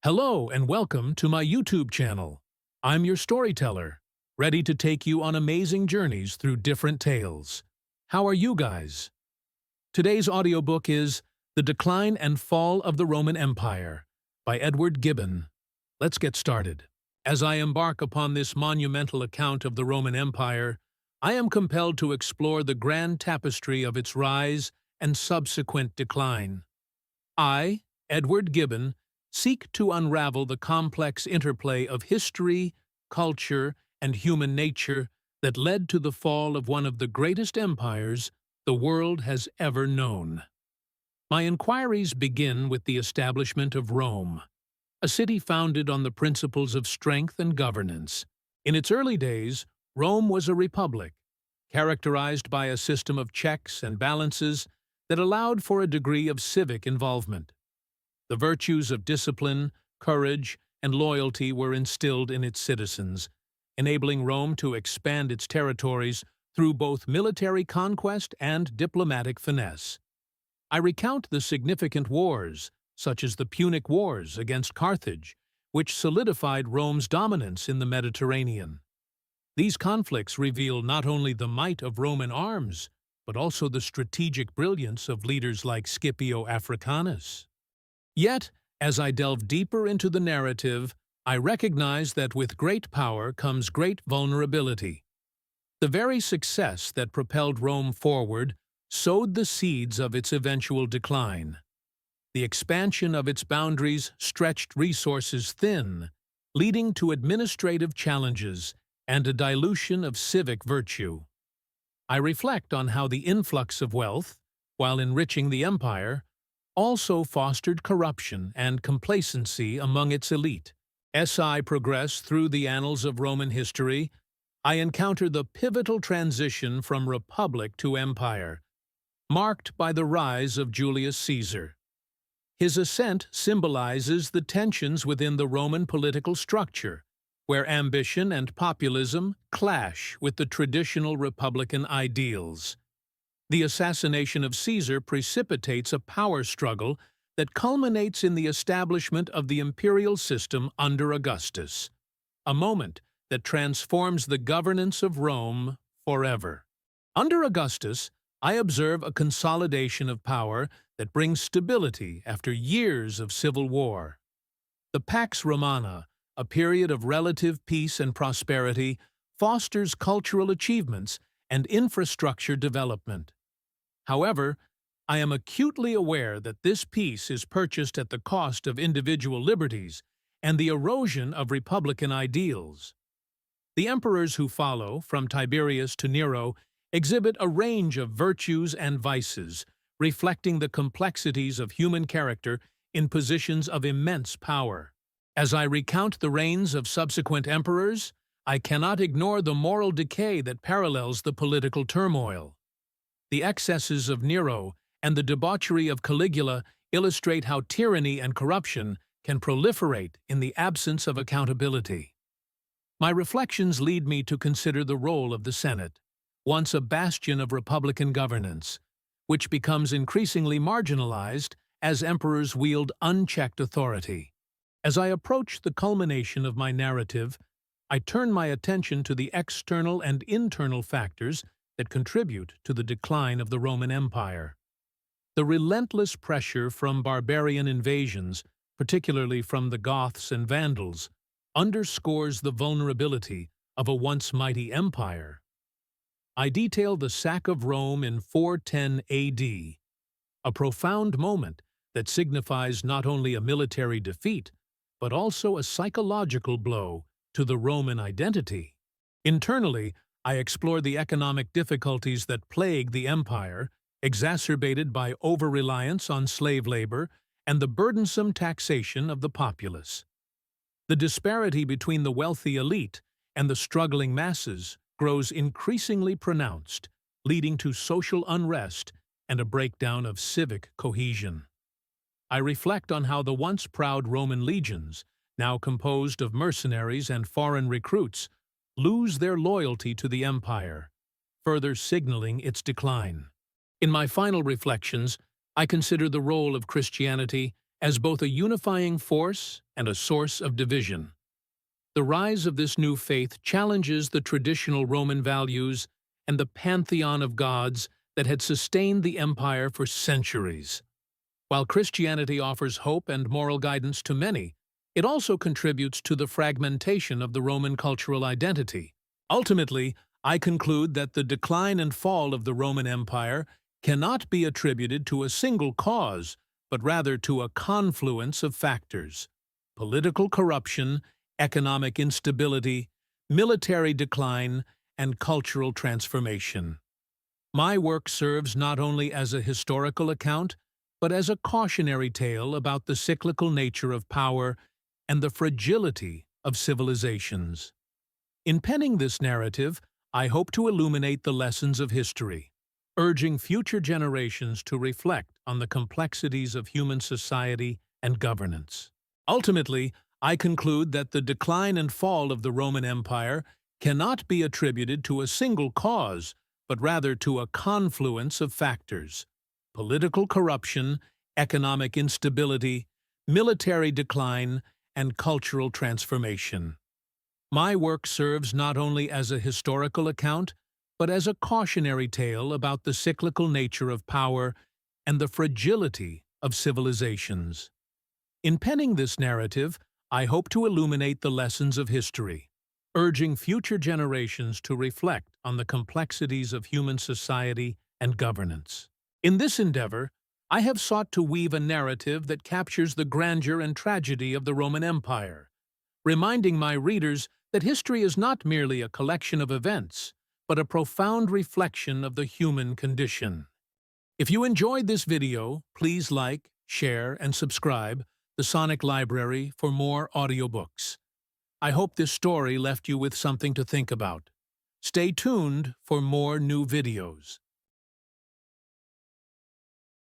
Hello and welcome to my YouTube channel. I'm your storyteller, ready to take you on amazing journeys through different tales. How are you guys? Today's audiobook is The Decline and Fall of the Roman Empire by Edward Gibbon. Let's get started. As I embark upon this monumental account of the Roman Empire, I am compelled to explore the grand tapestry of its rise and subsequent decline. I, Edward Gibbon, seek to unravel the complex interplay of history, culture, and human nature that led to the fall of one of the greatest empires the world has ever known. My inquiries begin with the establishment of Rome, a city founded on the principles of strength and governance. In its early days, Rome was a republic, characterized by a system of checks and balances that allowed for a degree of civic involvement. The virtues of discipline, courage, and loyalty were instilled in its citizens, enabling Rome to expand its territories through both military conquest and diplomatic finesse. I recount the significant wars, such as the Punic Wars against Carthage, which solidified Rome's dominance in the Mediterranean. These conflicts reveal not only the might of Roman arms, but also the strategic brilliance of leaders like Scipio Africanus. Yet, as I delve deeper into the narrative, I recognize that with great power comes great vulnerability. The very success that propelled Rome forward sowed the seeds of its eventual decline. The expansion of its boundaries stretched resources thin, leading to administrative challenges and a dilution of civic virtue. I reflect on how the influx of wealth, while enriching the empire, also fostered corruption and complacency among its elite. As I progress through the annals of Roman history, I encounter the pivotal transition from republic to empire, marked by the rise of Julius Caesar. His ascent symbolizes the tensions within the Roman political structure, where ambition and populism clash with the traditional republican ideals. The assassination of Caesar precipitates a power struggle that culminates in the establishment of the imperial system under Augustus, a moment that transforms the governance of Rome forever. Under Augustus, I observe a consolidation of power that brings stability after years of civil war. The Pax Romana, a period of relative peace and prosperity, fosters cultural achievements and infrastructure development. However, I am acutely aware that this peace is purchased at the cost of individual liberties and the erosion of republican ideals. The emperors who follow, from Tiberius to Nero, exhibit a range of virtues and vices, reflecting the complexities of human character in positions of immense power. As I recount the reigns of subsequent emperors, I cannot ignore the moral decay that parallels the political turmoil. The excesses of Nero and the debauchery of Caligula illustrate how tyranny and corruption can proliferate in the absence of accountability. My reflections lead me to consider the role of the Senate, once a bastion of republican governance, which becomes increasingly marginalized as emperors wield unchecked authority. As I approach the culmination of my narrative, I turn my attention to the external and internal factors that contribute to the decline of the Roman Empire. The relentless pressure from barbarian invasions, particularly from the Goths and Vandals, underscores the vulnerability of a once mighty empire. I detail the sack of Rome in 410 AD, a profound moment that signifies not only a military defeat, but also a psychological blow to the Roman identity. Internally, I explore the economic difficulties that plague the empire, exacerbated by over-reliance on slave labor and the burdensome taxation of the populace. The disparity between the wealthy elite and the struggling masses grows increasingly pronounced, leading to social unrest and a breakdown of civic cohesion. I reflect on how the once proud Roman legions, now composed of mercenaries and foreign recruits, lose their loyalty to the empire, further signaling its decline. In my final reflections, I consider the role of Christianity as both a unifying force and a source of division. The rise of this new faith challenges the traditional Roman values and the pantheon of gods that had sustained the empire for centuries. While Christianity offers hope and moral guidance to many, it also contributes to the fragmentation of the Roman cultural identity. Ultimately, I conclude that the decline and fall of the Roman Empire cannot be attributed to a single cause, but rather to a confluence of factors: political corruption, economic instability, military decline, and cultural transformation. My work serves not only as a historical account, but as a cautionary tale about the cyclical nature of power and the fragility of civilizations. In penning this narrative, I hope to illuminate the lessons of history, urging future generations to reflect on the complexities of human society and governance. Ultimately, I conclude that the decline and fall of the Roman Empire cannot be attributed to a single cause, but rather to a confluence of factors: political corruption, economic instability, military decline, and cultural transformation. My work serves not only as a historical account, but as a cautionary tale about the cyclical nature of power and the fragility of civilizations. In penning this narrative, I hope to illuminate the lessons of history, urging future generations to reflect on the complexities of human society and governance. In this endeavor, I have sought to weave a narrative that captures the grandeur and tragedy of the Roman Empire, reminding my readers that history is not merely a collection of events, but a profound reflection of the human condition. If you enjoyed this video, please like, share, and subscribe the Sonic Library for more audiobooks. I hope this story left you with something to think about. Stay tuned for more new videos.